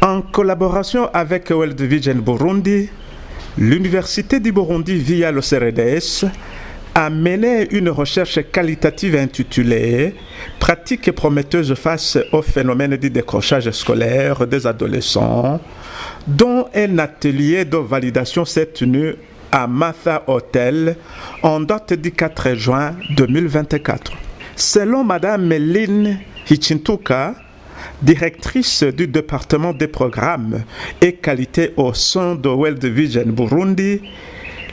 En collaboration avec World Vision Burundi, l'Université du Burundi via le CRDS a mené une recherche qualitative intitulée « Pratiques prometteuses face au phénomène du décrochage scolaire des adolescents », dont un atelier de validation s'est tenu à Matha Hotel en date du 4 juin 2024. Selon Mme Meline Hichintuka, directrice du département des programmes et qualité au sein de World Vision Burundi,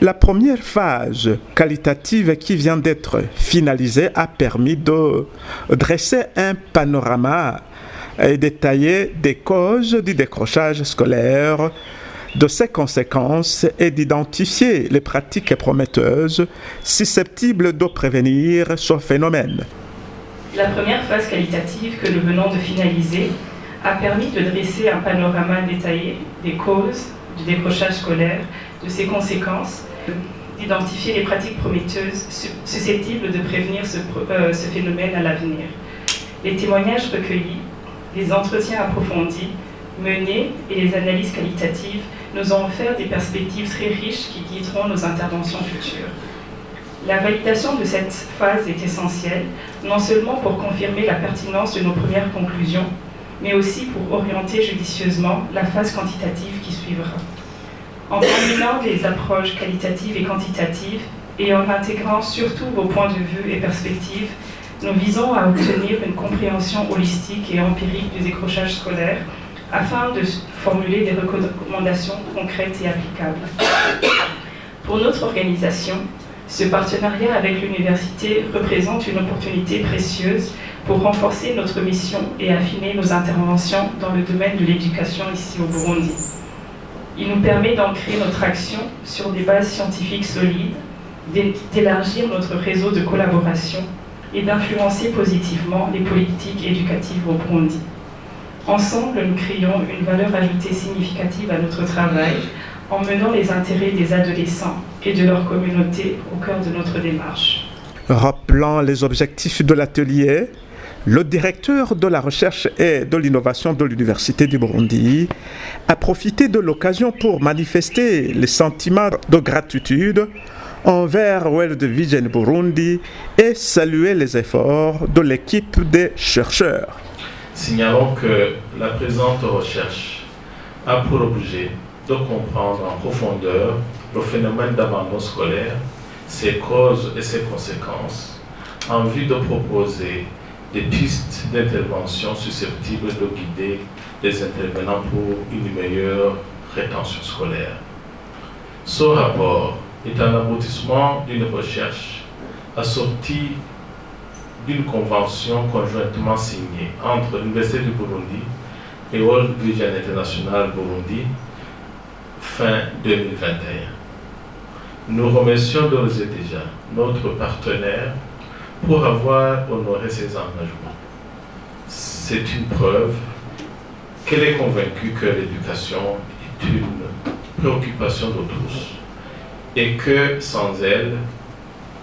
la première phase qualitative qui vient d'être finalisée a permis de dresser un panorama détaillé des causes du décrochage scolaire, de ses conséquences et d'identifier les pratiques prometteuses susceptibles de prévenir ce phénomène. La première phase qualitative que nous venons de finaliser a permis de dresser un panorama détaillé des causes du décrochage scolaire, de ses conséquences, d'identifier les pratiques prometteuses susceptibles de prévenir ce phénomène à l'avenir. Les témoignages recueillis, les entretiens approfondis, menés et les analyses qualitatives nous ont offert des perspectives très riches qui guideront nos interventions futures. La validation de cette phase est essentielle, non seulement pour confirmer la pertinence de nos premières conclusions, mais aussi pour orienter judicieusement la phase quantitative qui suivra. En combinant les approches qualitatives et quantitatives et en intégrant surtout vos points de vue et perspectives, nous visons à obtenir une compréhension holistique et empirique du décrochage scolaire afin de formuler des recommandations concrètes et applicables. Pour notre organisation, ce partenariat avec l'université représente une opportunité précieuse pour renforcer notre mission et affiner nos interventions dans le domaine de l'éducation ici au Burundi. Il nous permet d'ancrer notre action sur des bases scientifiques solides, d'élargir notre réseau de collaboration et d'influencer positivement les politiques éducatives au Burundi. Ensemble, nous créons une valeur ajoutée significative à notre travail en menant les intérêts des adolescents et de leur communauté au cœur de notre démarche. Rappelant les objectifs de l'atelier, le directeur de la recherche et de l'innovation de l'Université du Burundi a profité de l'occasion pour manifester les sentiments de gratitude envers World Vision Burundi et saluer les efforts de l'équipe des chercheurs. Signalons que la présente recherche a pour objet de comprendre en profondeur le phénomène d'abandon scolaire, ses causes et ses conséquences, en vue de proposer des pistes d'intervention susceptibles de guider les intervenants pour une meilleure rétention scolaire. Ce rapport est un aboutissement d'une recherche assortie d'une convention conjointement signée entre l'Université du Burundi et World Vision International Burundi fin 2021. Nous remercions d'ores et déjà notre partenaire pour avoir honoré ses engagements. C'est une preuve qu'elle est convaincue que l'éducation est une préoccupation de tous et que sans elle,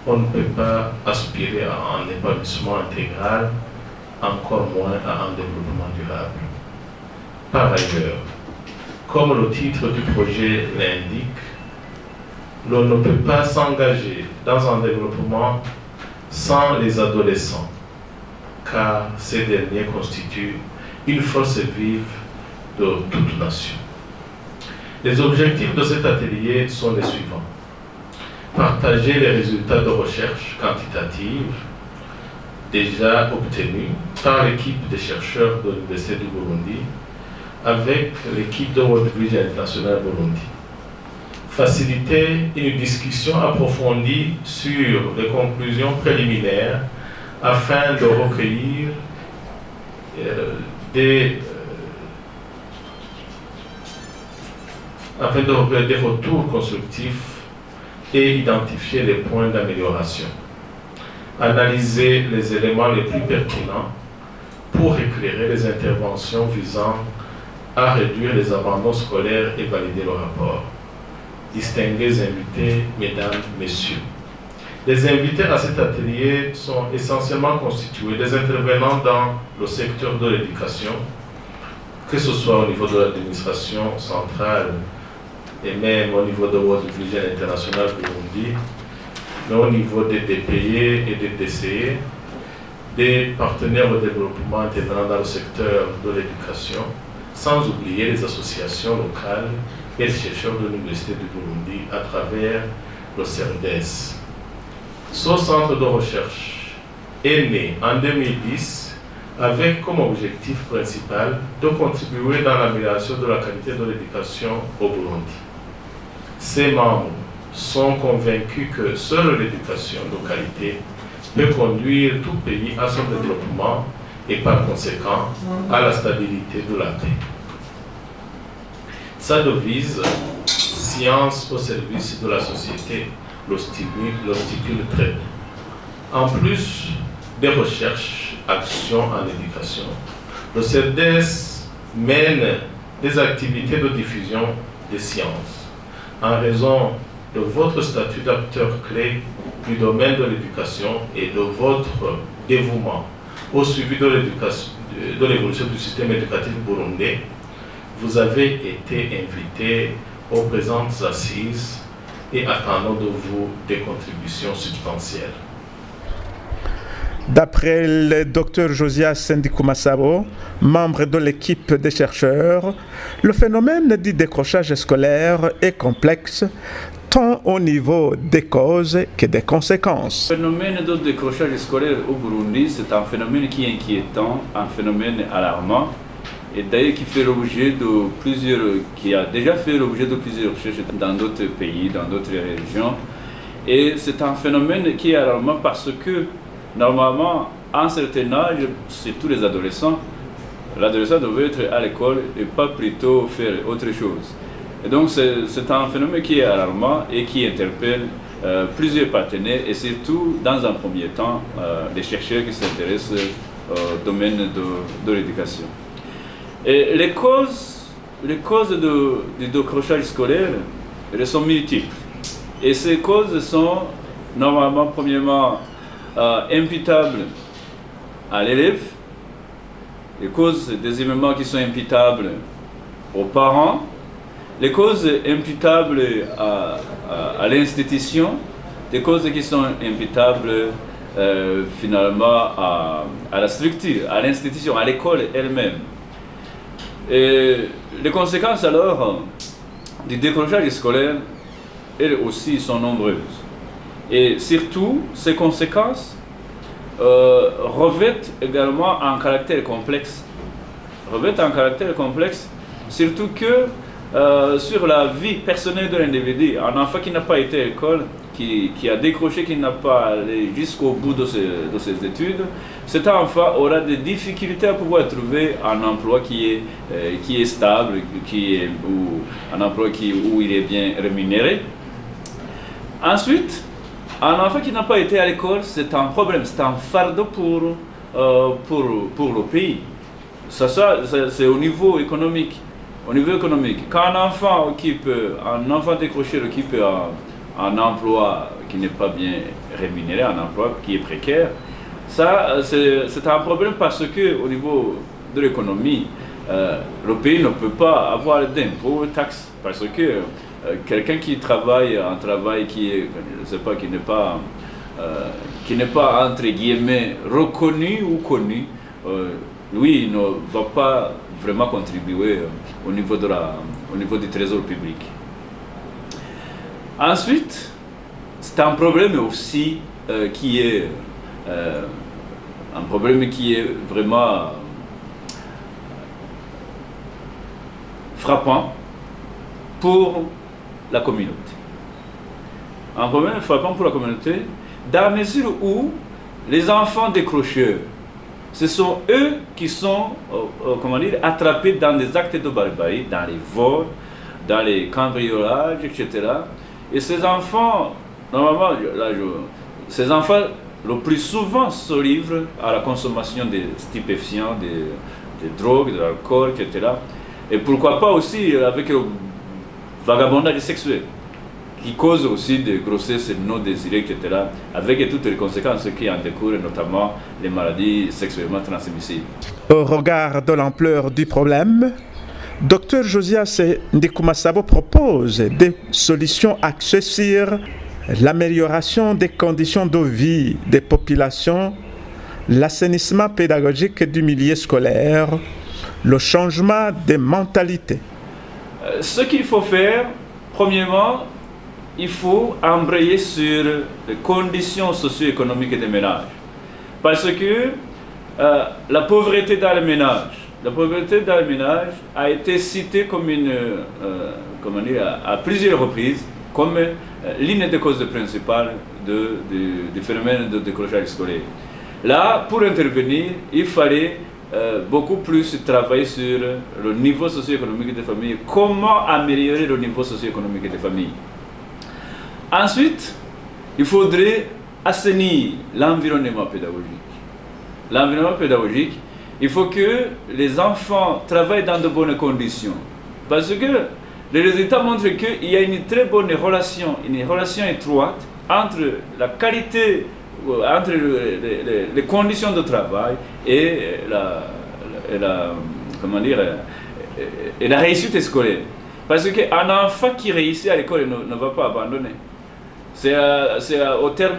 on ne peut pas aspirer à un épanouissement intégral, encore moins à un développement durable. Par ailleurs, comme le titre du projet l'indique, l'on ne peut pas s'engager dans un développement sans les adolescents, car ces derniers constituent une force vive de toute nation. Les objectifs de cet atelier sont les suivants. Partager les résultats de recherche quantitative déjà obtenus par l'équipe des chercheurs de l'Université du Burundi avec l'équipe de World Vision International Burundi. Faciliter une discussion approfondie sur les conclusions préliminaires afin de recueillir des retours constructifs et identifier les points d'amélioration. Analyser les éléments les plus pertinents pour éclairer les interventions visant à réduire les abandons scolaires et valider le rapport. Distingués invités, mesdames, messieurs. Les invités à cet atelier sont essentiellement constitués des intervenants dans le secteur de l'éducation, que ce soit au niveau de l'administration centrale et même au niveau de World Vision International Burundi, mais au niveau des DPI et des DCE, des partenaires au développement intervenant dans le secteur de l'éducation, sans oublier les associations locales et les chercheurs de l'Université du Burundi à travers le CERDES. Ce centre de recherche est né en 2010 avec comme objectif principal de contribuer dans l'amélioration de la qualité de l'éducation au Burundi. Ses membres sont convaincus que seule l'éducation de qualité peut conduire tout pays à son développement et par conséquent à la stabilité de la paix. Sa devise, science au service de la société, le stipule très bien. En plus des recherches, actions en éducation, le CERDES mène des activités de diffusion des sciences. En raison de votre statut d'acteur clé du domaine de l'éducation et de votre dévouement au suivi de l'évolution du système éducatif burundais, vous avez été invité aux présentes assises et attendons de vous des contributions substantielles. D'après le Dr Josias Sendikumasabo, membre de l'équipe des chercheurs, le phénomène du décrochage scolaire est complexe tant au niveau des causes que des conséquences. Le phénomène de décrochage scolaire au Burundi, c'est un phénomène qui est inquiétant, un phénomène alarmant, et d'ailleurs qui a déjà fait l'objet de plusieurs recherches dans d'autres pays, dans d'autres régions. Et c'est un phénomène qui est alarmant parce que normalement, à un certain âge, surtout les adolescents, l'adolescent devait être à l'école et pas plutôt faire autre chose. Et donc c'est un phénomène qui est alarmant et qui interpelle plusieurs partenaires et surtout dans un premier temps les chercheurs qui s'intéressent au domaine de l'éducation. Et les causes du décrochage scolaire, elles sont multiples. Et ces causes sont normalement premièrement imputables à l'élève, les causes deuxièmement qui sont imputables aux parents, les causes imputables à l'institution, des causes qui sont imputables finalement à la structure, à l'institution, à l'école elle-même. Et les conséquences alors du décrochage scolaire, elles aussi sont nombreuses. Et surtout, ces conséquences revêtent également un caractère complexe. Surtout que sur la vie personnelle de l'individu, un enfant qui n'a pas été à l'école, qui a décroché, qui n'a pas allé jusqu'au bout de ses études, cet enfant aura des difficultés à pouvoir trouver un emploi qui est stable, ou un emploi où il est bien rémunéré. Ensuite, un enfant qui n'a pas été à l'école, c'est un problème, c'est un fardeau pour le pays. Ça c'est au niveau économique. Quand un enfant décroché occupe un emploi qui n'est pas bien rémunéré, un emploi qui est précaire, ça c'est un problème parce que au niveau de l'économie, le pays ne peut pas avoir d'impôts, taxes, parce que quelqu'un qui travaille un travail qui n'est pas entre guillemets reconnu ou connu, lui il ne va pas vraiment contribuer au niveau du trésor public. Ensuite, c'est un problème aussi qui est vraiment frappant pour la communauté. Un problème frappant pour la communauté, dans la mesure où les enfants décrocheurs, ce sont eux qui sont attrapés dans des actes de barbarie, dans les vols, dans les cambriolages, etc. Et ces enfants, normalement, le plus souvent se livrent à la consommation des stupéfiants, des drogues, de l'alcool, etc. Et pourquoi pas aussi avec le vagabondage sexuel, qui cause aussi des grossesses non désirées, etc., avec toutes les conséquences qui en découlent, notamment les maladies sexuellement transmissibles. Au regard de l'ampleur du problème, Dr Josias Ndikumasabo propose des solutions axées sur l'amélioration des conditions de vie des populations, l'assainissement pédagogique du milieu scolaire, le changement des mentalités. Ce qu'il faut faire, premièrement, il faut embrayer sur les conditions socio-économiques des ménages. Parce que la pauvreté dans les ménages, a été citée comme à plusieurs reprises comme l'une des causes principales du phénomène de décrochage scolaire. Là, pour intervenir, il fallait beaucoup plus travailler sur le niveau socio-économique des familles, comment améliorer le niveau socio-économique des familles. Ensuite, il faudrait assainir l'environnement pédagogique. L'environnement pédagogique, il faut que les enfants travaillent dans de bonnes conditions. Parce que les résultats montrent qu'il y a une très bonne relation, une relation étroite entre la qualité, entre les conditions de travail et la réussite scolaire. Parce qu'un enfant qui réussit à l'école ne va pas abandonner. C'est au terme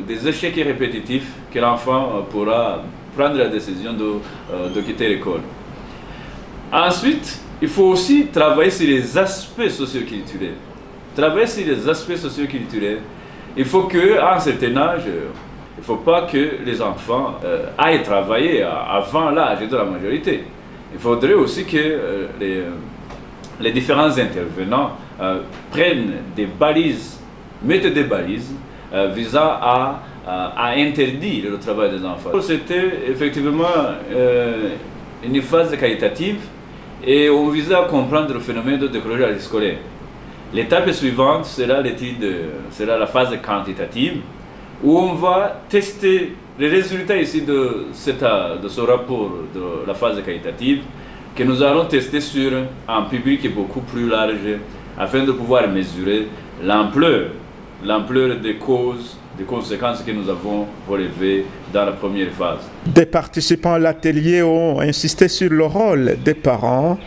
des échecs répétitifs que l'enfant pourra prendre la décision de quitter l'école. Ensuite, il faut aussi travailler sur les aspects socio-culturels. Il faut qu'à un certain âge, il ne faut pas que les enfants aillent travailler avant l'âge de la majorité. Il faudrait aussi que les différents intervenants prennent des balises, mettent des balises visant à interdire le travail des enfants. C'était effectivement une phase qualitative et on visait à comprendre le phénomène de décrochage scolaire. L'étape suivante sera la phase quantitative où on va tester les résultats ici de ce rapport de la phase qualitative que nous allons tester sur un public beaucoup plus large afin de pouvoir mesurer l'ampleur des causes, des conséquences que nous avons relevées dans la première phase. Des participants à l'atelier ont insisté sur le rôle des parents,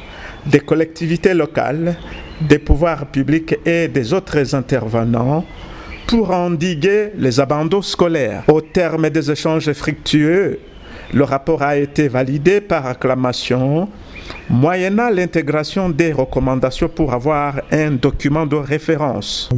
des collectivités locales, des pouvoirs publics et des autres intervenants pour endiguer les abandons scolaires. Au terme des échanges fructueux, le rapport a été validé par acclamation, moyennant l'intégration des recommandations pour avoir un document de référence.